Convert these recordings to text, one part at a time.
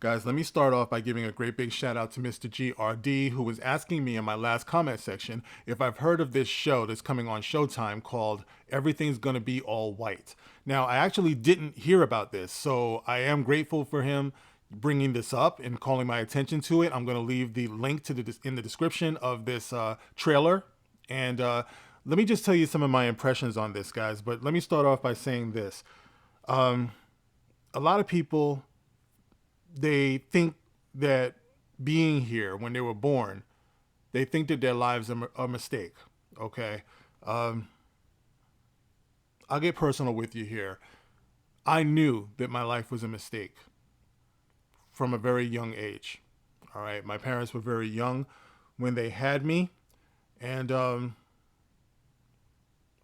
Guys, let me start off by giving a great big shout out to Mr. GRD, who was asking me in my last comment section if I've heard of this show that's coming on Showtime called Everything's Gonna Be All White. Now, I actually didn't hear about this, so I am grateful for him bringing this up and calling my attention to it. I'm going to leave the link to in the description of this trailer. And let me just tell you some of my impressions on this, guys. But let me start off by saying this. A lot of people, they think that being here when they were born, they think that their lives are a mistake. Okay. Um, I'll get personal with you here. I knew that my life was a mistake from a very young age. All right. My parents were very young when they had me. And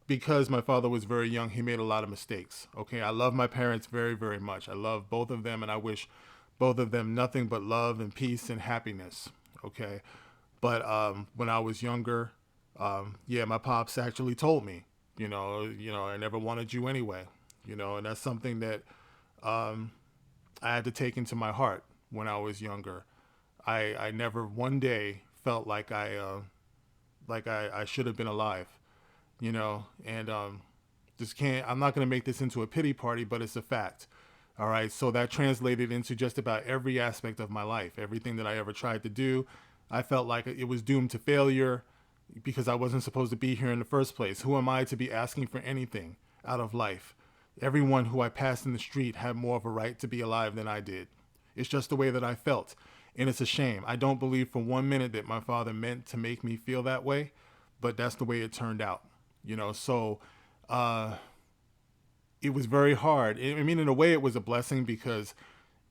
because my father was very young, he made a lot of mistakes. Okay. I love my parents very, very much. I love both of them, and I wish both of them nothing but love and peace and happiness. Okay. But when I was younger, yeah, my pops actually told me, I never wanted you anyway, and that's something that I had to take into my heart when I was younger. I never one day felt like I should have been alive, and just can't. I'm not going to make this into a pity party, but it's a fact. All right, so that translated into just about every aspect of my life. Everything that I ever tried to do, I felt like it was doomed to failure because I wasn't supposed to be here in the first place. Who am I to be asking for anything out of life? Everyone who I passed in the street had more of a right to be alive than I did. It's just the way that I felt. And it's a shame. I don't believe for 1 minute that my father meant to make me feel that way, but that's the way it turned out. So uh, it was very hard. I mean, in a way, it was a blessing because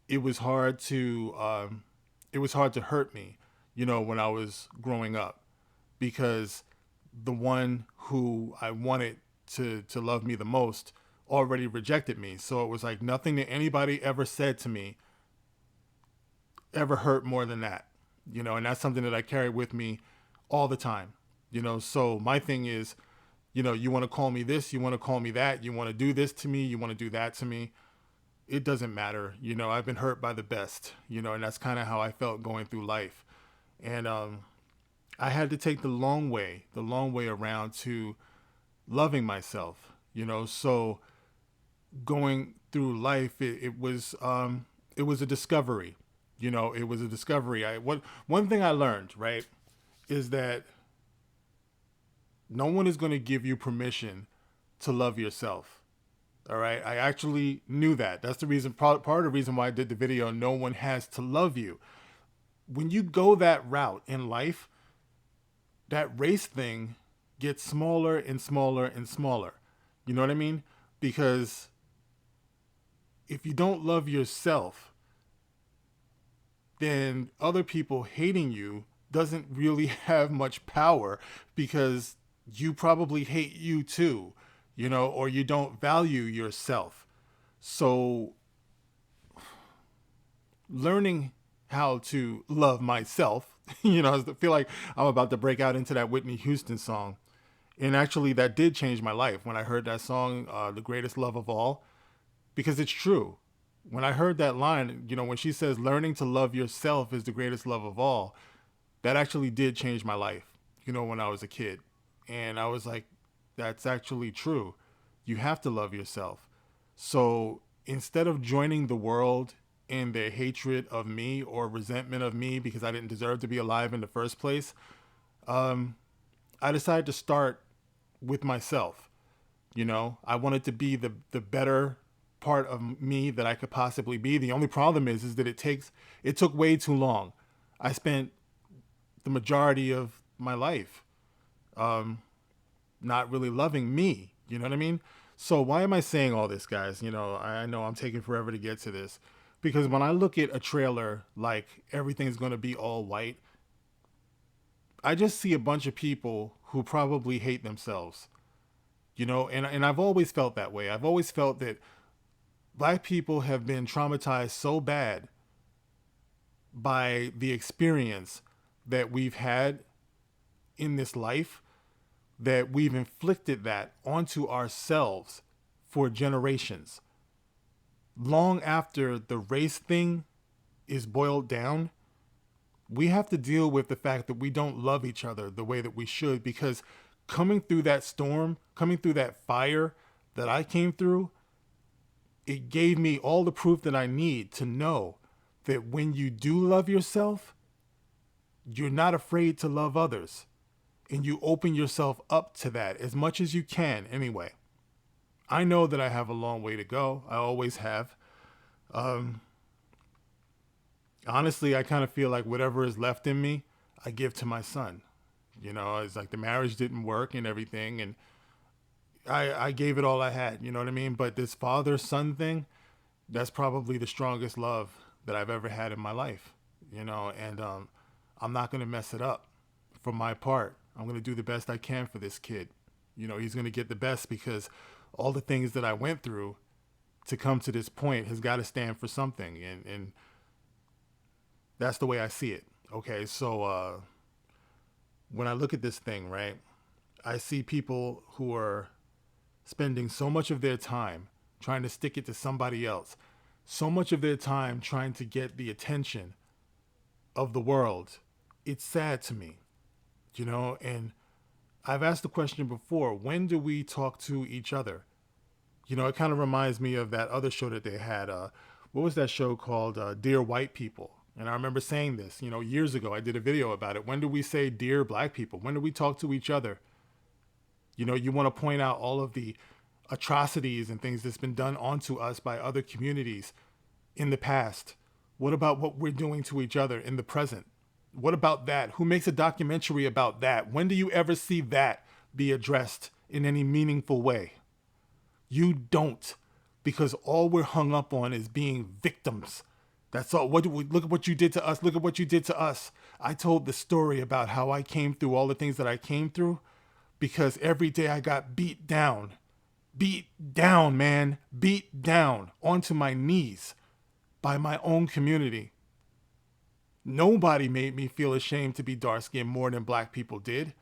it was hard to hurt me, when I was growing up, because the one who I wanted to love me the most already rejected me. So it was like nothing that anybody ever said to me ever hurt more than that, and that's something that I carry with me all the time, So my thing is, you want to call me this, you want to call me that, you want to do this to me, you want to do that to me. It doesn't matter. I've been hurt by the best, and that's kind of how I felt going through life. And I had to take the long way around to loving myself, So going through life, it was a discovery, it was a discovery. One thing I learned, right, is that no one is going to give you permission to love yourself. All right. I actually knew that. That's the reason, part of the reason why I did the video. No one has to love you. When you go that route in life, that race thing gets smaller and smaller and smaller. You know what I mean? Because if you don't love yourself, then other people hating you doesn't really have much power because you probably hate you too, or you don't value yourself. So learning how to love myself, I feel like I'm about to break out into that Whitney Houston song. And actually, that did change my life when I heard that song, The Greatest Love of All, because it's true. When I heard that line, when she says, learning to love yourself is the greatest love of all, that actually did change my life, when I was a kid. And I was like, that's actually true. You have to love yourself. So instead of joining the world in their hatred of me or resentment of me because I didn't deserve to be alive in the first place, I decided to start with myself. I wanted to be the better part of me that I could possibly be. The only problem is that it took way too long. I spent the majority of my life not really loving me. You know what I mean? So why am I saying all this, guys? I know I'm taking forever to get to this because when I look at a trailer like Everything's Gonna Be All White, I just see a bunch of people who probably hate themselves. And I've always felt that way. I've always felt that black people have been traumatized so bad by the experience that we've had in this life that we've inflicted that onto ourselves for generations. Long after the race thing is boiled down, we have to deal with the fact that we don't love each other the way that we should, because coming through that storm, coming through that fire that I came through, it gave me all the proof that I need to know that when you do love yourself, you're not afraid to love others. And you open yourself up to that as much as you can anyway. I know that I have a long way to go. I always have. Honestly, I kind of feel like whatever is left in me, I give to my son. It's like the marriage didn't work and everything. And I gave it all I had, you know what I mean? But this father-son thing, that's probably the strongest love that I've ever had in my life, and I'm not going to mess it up. For my part, I'm going to do the best I can for this kid. He's going to get the best, because all the things that I went through to come to this point has got to stand for something. And that's the way I see it. Okay, so when I look at this thing, right, I see people who are spending so much of their time trying to stick it to somebody else, so much of their time trying to get the attention of the world. It's sad to me, and I've asked the question before, when do we talk to each other? It kind of reminds me of that other show that they had. What was that show called? Dear White People. And I remember saying this, years ago. I did a video about it. When do we say dear black people? When do we talk to each other? You want to point out all of the atrocities and things that's been done onto us by other communities in the past. What about what we're doing to each other in the present? What about that? Who makes a documentary about that? When do you ever see that be addressed in any meaningful way? You don't, because all we're hung up on is being victims. That's all. Look at what you did to us. Look at what you did to us. I told the story about how I came through all the things that I came through, because every day I got beat down, man, beat down onto my knees by my own community. Nobody made me feel ashamed to be dark-skinned more than black people did.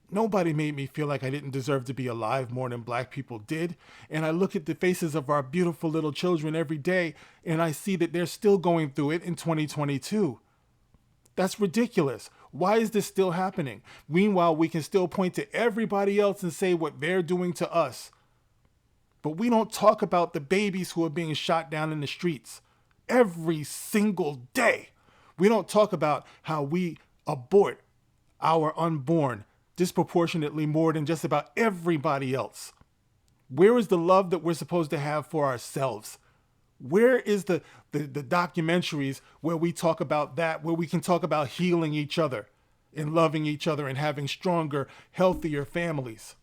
Nobody made me feel like I didn't deserve to be alive more than black people did. And I look at the faces of our beautiful little children every day, and I see that they're still going through it in 2022. That's ridiculous. Why is this still happening? Meanwhile, we can still point to everybody else and say what they're doing to us. But we don't talk about the babies who are being shot down in the streets every single day. We don't talk about how we abort our unborn disproportionately more than just about everybody else. Where is the love that we're supposed to have for ourselves? Where is the documentaries where we talk about that, where we can talk about healing each other and loving each other and having stronger, healthier families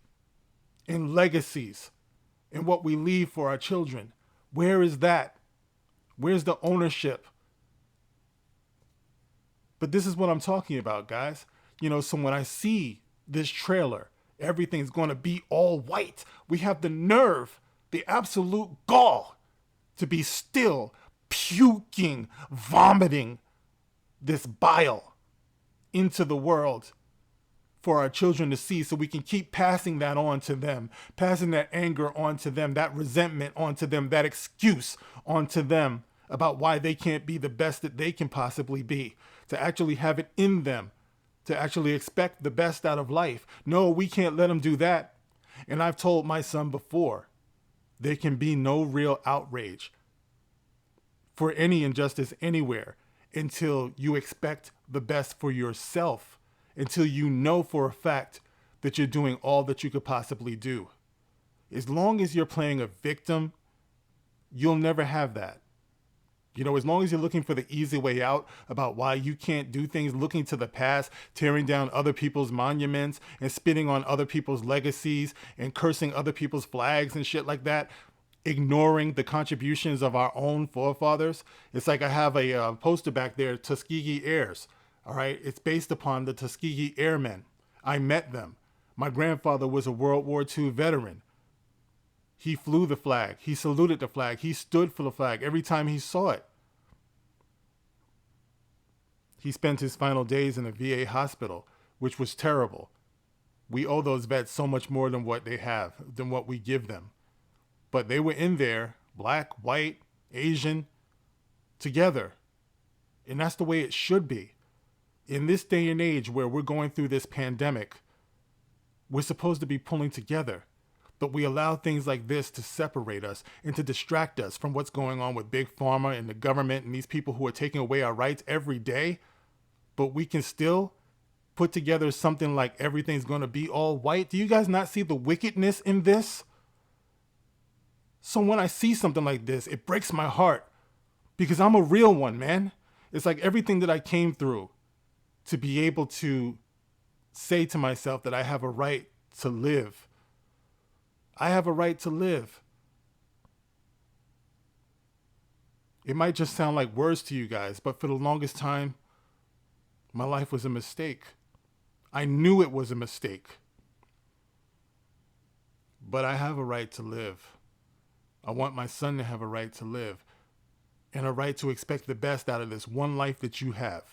and legacies and what we leave for our children? Where is that? Where's the ownership? But this is what I'm talking about, guys. So when I see this trailer, everything's going to be all white. We have the nerve, the absolute gall to be still puking, vomiting this bile into the world for our children to see, so we can keep passing that on to them, passing that anger on to them, that resentment onto them, that excuse onto them about why they can't be the best that they can possibly be, to actually have it in them, to actually expect the best out of life. No, we can't let them do that. And I've told my son before, there can be no real outrage for any injustice anywhere until you expect the best for yourself, until you know for a fact that you're doing all that you could possibly do. As long as you're playing a victim, you'll never have that. As long as you're looking for the easy way out about why you can't do things, looking to the past, tearing down other people's monuments and spitting on other people's legacies and cursing other people's flags and shit like that, ignoring the contributions of our own forefathers. It's like I have a poster back there, Tuskegee Heirs. All right. It's based upon the Tuskegee Airmen. I met them. My grandfather was a World War II veteran. He flew the flag. He saluted the flag. He stood for the flag every time he saw it. He spent his final days in a VA hospital, which was terrible. We owe those vets so much more than what they have, than what we give them. But they were in there, black, white, Asian, together, And that's the way it should be. In this day and age where we're going through this pandemic, we're supposed to be pulling together. But we allow things like this to separate us and to distract us from what's going on with Big Pharma and the government and these people who are taking away our rights every day. But we can still put together something like everything's going to be all white. Do you guys not see the wickedness in this? So when I see something like this, it breaks my heart because I'm a real one, man. It's like everything that I came through to be able to say to myself that I have a right to live. I have a right to live. It might just sound like words to you guys, but for the longest time, my life was a mistake. I knew it was a mistake. But I have a right to live. I want my son to have a right to live and a right to expect the best out of this one life that you have.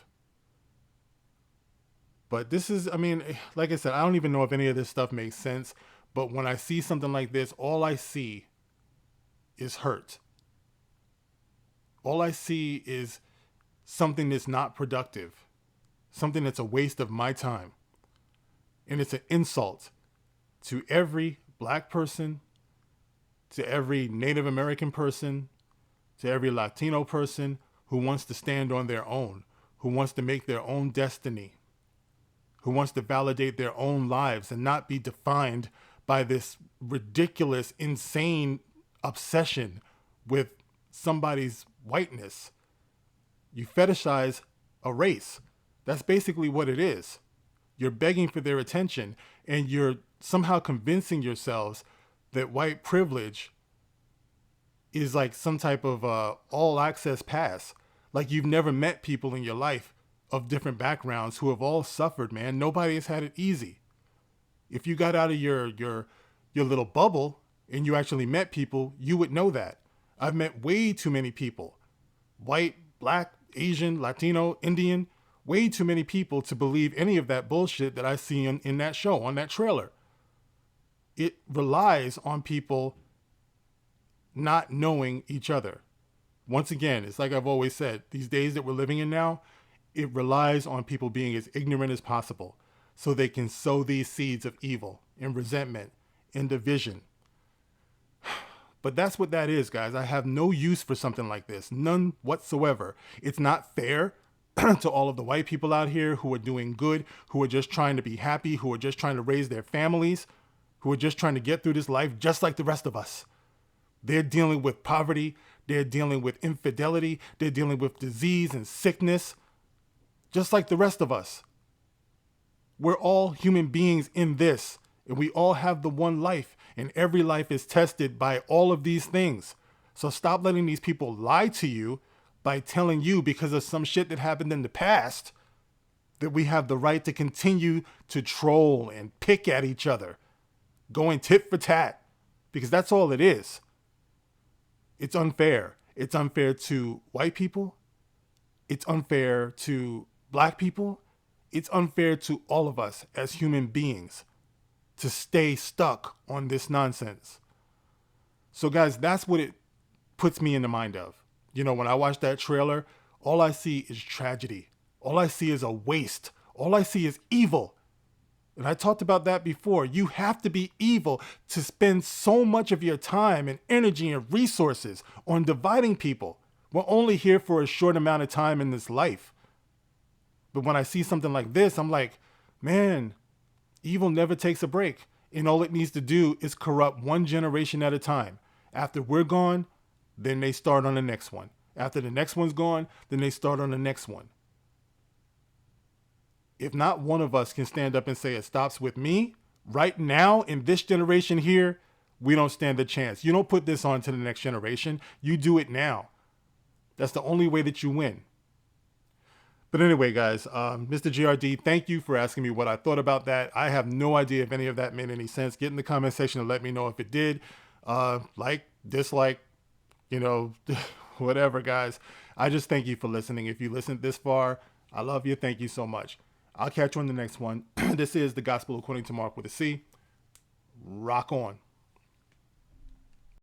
But this is, I mean, like I said, I don't even know if any of this stuff makes sense. But when I see something like this, all I see is hurt. All I see is something that's not productive, something that's a waste of my time. And it's an insult to every Black person, to every Native American person, to every Latino person who wants to stand on their own, who wants to make their own destiny, who wants to validate their own lives and not be defined by this ridiculous, insane obsession with somebody's whiteness. You fetishize a race. That's basically what it is. You're begging for their attention, and you're somehow convincing yourselves that white privilege is like some type of all access pass. Like you've never met people in your life of different backgrounds who have all suffered, man. Nobody has had it easy. If you got out of your little bubble and you actually met people, you would know that. I've met way too many people, white, Black, Asian, Latino, Indian, way too many people to believe any of that bullshit that I see in that show, on that trailer. It relies on people not knowing each other. Once again, it's like I've always said, these days that we're living in now, it relies on people being as ignorant as possible so they can sow these seeds of evil and resentment and division. But that's what that is, guys. I have no use for something like this. None whatsoever. It's not fair to all of the white people out here who are doing good, who are just trying to be happy, who are just trying to raise their families, who are just trying to get through this life just like the rest of us. They're dealing with poverty. They're dealing with infidelity. They're dealing with disease and sickness, just like the rest of us. We're all human beings in this, and we all have the one life, and every life is tested by all of these things. So stop letting these people lie to you by telling you, because of some shit that happened in the past, that we have the right to continue to troll and pick at each other, going tit for tat, because that's all it is. It's unfair. It's unfair to white people. It's unfair to Black people. It's unfair to all of us as human beings to stay stuck on this nonsense. So guys, that's what it puts me in the mind of. You know, when I watch that trailer, all I see is tragedy. All I see is a waste. All I see is evil. And I talked about that before. You have to be evil to spend so much of your time and energy and resources on dividing people. We're only here for a short amount of time in this life. But when I see something like this, I'm like, man, evil never takes a break. And all it needs to do is corrupt one generation at a time. After we're gone, then they start on the next one. After the next one's gone, then they start on the next one. If not one of us can stand up and say it stops with me, right now in this generation here, we don't stand a chance. You don't put this on to the next generation. You do it now. That's the only way that you win. But anyway, guys, Mr. GRD, thank you for asking me what I thought about that. I have no idea if any of that made any sense. Get in the comment section and let me know if it did. Like, dislike, whatever, guys. I just thank you for listening. If you listened this far, I love you. Thank you so much. I'll catch you on the next one. This is The Gospel According to Mark with a C. Rock on.